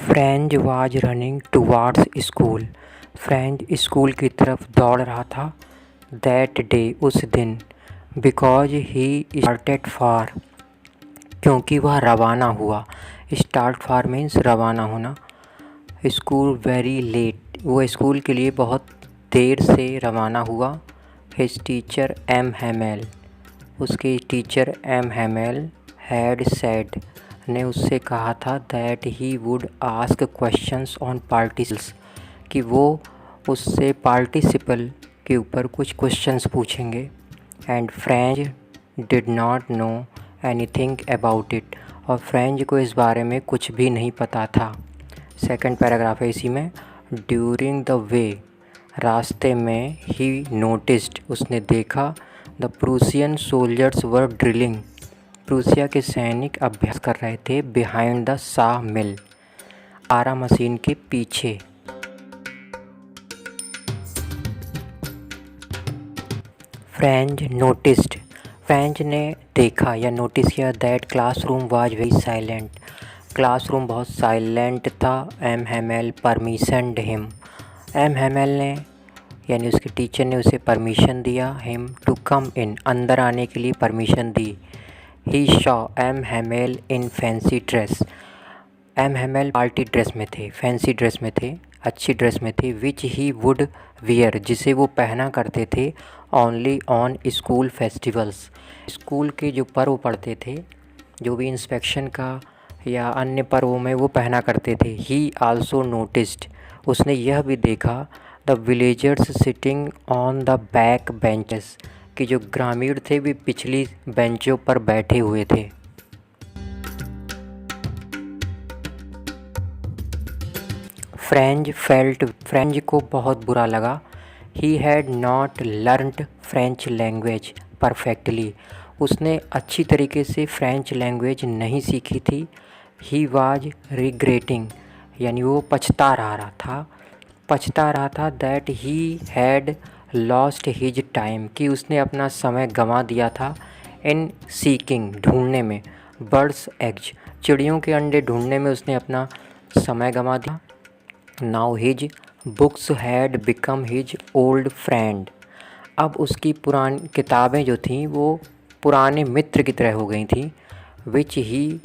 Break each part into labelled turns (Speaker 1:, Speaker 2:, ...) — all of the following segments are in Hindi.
Speaker 1: French was running towards school. French school की तरफ दौड़ रहा था। दैट डे, उस दिन। बिकॉज ही स्टार्टेड फॉर, क्योंकि वह रवाना हुआ। स्टार्ट फॉर मीन्स रवाना होना। स्कूल वेरी लेट, वो स्कूल के लिए बहुत देर से रवाना हुआ। हिज टीचर एम हेमेल, उसके teacher M Hamel had said, ने उससे कहा था that he would ask questions on participles, कि वो उससे पार्टिसिपल के ऊपर कुछ क्वेश्चंस पूछेंगे। And French did not know anything about it, और फ्रेंच को इस बारे में कुछ भी नहीं पता था। सेकंड पैराग्राफ है इसी में। ड्यूरिंग द वे, रास्ते में, ही नोटिस्ड, उसने देखा, the Prussian soldiers were drilling, Prussia के सैनिक अभ्यास कर रहे थे। बिहाइंड द सा मिल, आरा मशीन के पीछे। फ्रेंच नोटिस्ड, फ्रेंच ने देखा या नोटिस किया that classroom was very silent, classroom बहुत साइलेंट था। M Hamel permissioned him, M Hamel ने यानी उसके टीचर ने उसे परमिशन दिया। हिम टू कम इन, अंदर आने के लिए परमिशन दी। He saw M Hamel in fancy dress, M Hamel party dress में थे, फैंसी ड्रेस में थे, अच्छी ड्रेस में थे। विच ही वुड वियर, जिसे वो पहना करते थे। Only on school festivals, school के जो पर्व पड़ते थे, जो भी इंस्पेक्शन का या अन्य पर्वों में वो पहना करते थे। ही आल्सो नोटिस्ड, उसने यह भी देखा, the villagers sitting on the back benches, कि जो ग्रामीण थे वे पिछली बेंचों पर बैठे हुए थे। फ्रेंच को बहुत बुरा लगा। He had not learned French language perfectly, उसने अच्छी तरीके से फ्रेंच लैंग्वेज नहीं सीखी थी। ही वाज रिग्रेटिंग, यानी वो पछता रहा था that he had lost his time, कि उसने अपना समय गंवा दिया था। इन सीकिंग, ढूंढने में, बर्ड्स एग्स, चिड़ियों के अंडे ढूंढने में उसने अपना समय गंवा दिया। Now his books had become his old friend, अब उसकी पुरानी किताबें जो थीं वो पुराने मित्र की तरह हो गई थीं। Which he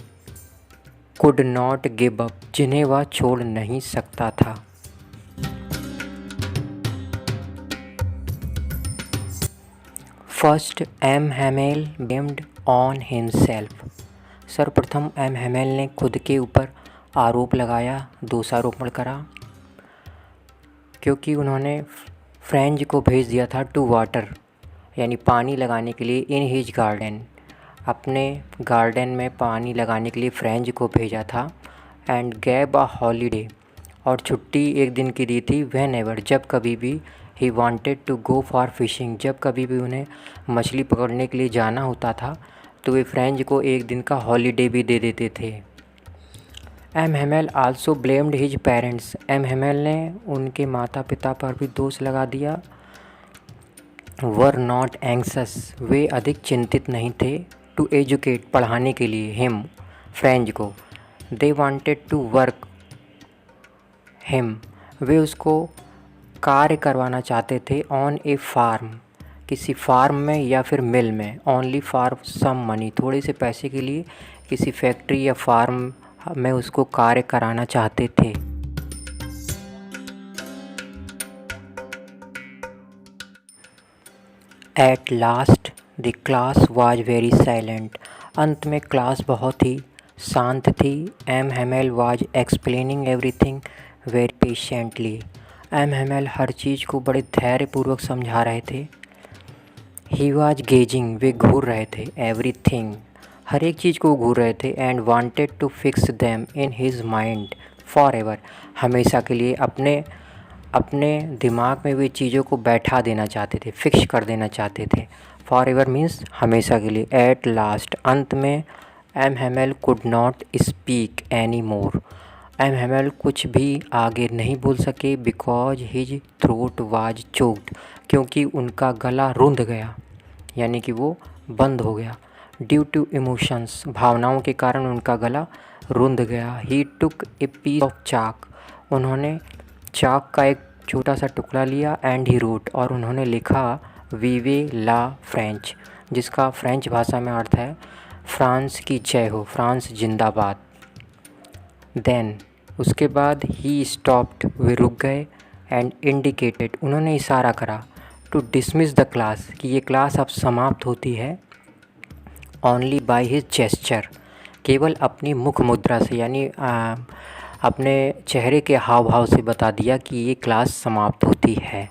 Speaker 1: could not give up, जिन्हें वह छोड़ नहीं सकता था। First M Hamel blamed on himself, सर्वप्रथम एम हेमेल ने खुद के ऊपर आरोप लगाया, दोषारोपण करा, क्योंकि उन्होंने फ्रेंच को भेज दिया था टू वाटर, यानी पानी लगाने के लिए, इन हिज गार्डन, अपने गार्डन में पानी लगाने के लिए फ्रेंच को भेजा था। एंड गैव अ हॉलीडे, और छुट्टी एक दिन की दी थी। व्हेन एवर, जब कभी भी। He wanted to go for fishing, जब कभी भी उन्हें मछली पकड़ने के लिए जाना होता था तो वे फ्रेंच को एक दिन का हॉलीडे भी दे देते थे। M Hamel also blamed his parents, M Hamel ने उनके माता पिता पर भी दोष लगा दिया। वर नॉट एंक्सस, वे अधिक चिंतित नहीं थे। टू एजुकेट, पढ़ाने के लिए, हिम, फ्रेंच को। They wanted to work him, वे उसको कार्य करवाना चाहते थे। ऑन ए फार्म, किसी फार्म में या फिर मिल में। ओनली फॉर सम मनी, थोड़े से पैसे के लिए किसी फैक्ट्री या फार्म में उसको कार्य कराना चाहते थे। At last the class was very silent, अंत में क्लास बहुत ही शांत थी। M Hamel was explaining everything very patiently, M Hamel हर चीज़ को बड़े धैर्यपूर्वक समझा रहे थे। ही वाज गेजिंग, वे घूर रहे थे, एवरीथिंग, हर एक चीज़ को घूर रहे थे। And wanted to fix them in his mind for ever, हमेशा के लिए अपने दिमाग में वे चीज़ों को बैठा देना चाहते थे, फिक्स कर देना चाहते थे। फॉर एवर मीन्स हमेशा के लिए। एट लास्ट, अंत में, M Hamel could not speak any more, M Hamel कुछ भी आगे नहीं बोल सके। Because his throat was choked, क्योंकि उनका गला रुंध गया, यानी कि वो बंद हो गया। ड्यू टू इमोशंस, भावनाओं के कारण उनका गला रुंध गया। ही टुक ए पीस ऑफ चाक, उन्होंने चाक का एक छोटा सा टुकड़ा लिया। एंड ही रोट, और उन्होंने लिखा वीवे ला फ्रेंच, जिसका फ्रेंच भाषा में अर्थ है फ्रांस की जय हो, फ्रांस जिंदाबाद। देन, उसके बाद ही स्टॉप्ड, वे रुक गए। एंड इंडिकेटेड, उन्होंने इशारा करा। टू डिसमिस द क्लास, कि ये क्लास अब समाप्त होती है। ओनली बाय हिज जेस्चर, केवल अपनी मुख मुद्रा से, यानी अपने चेहरे के हाव भाव से बता दिया कि ये क्लास समाप्त होती है।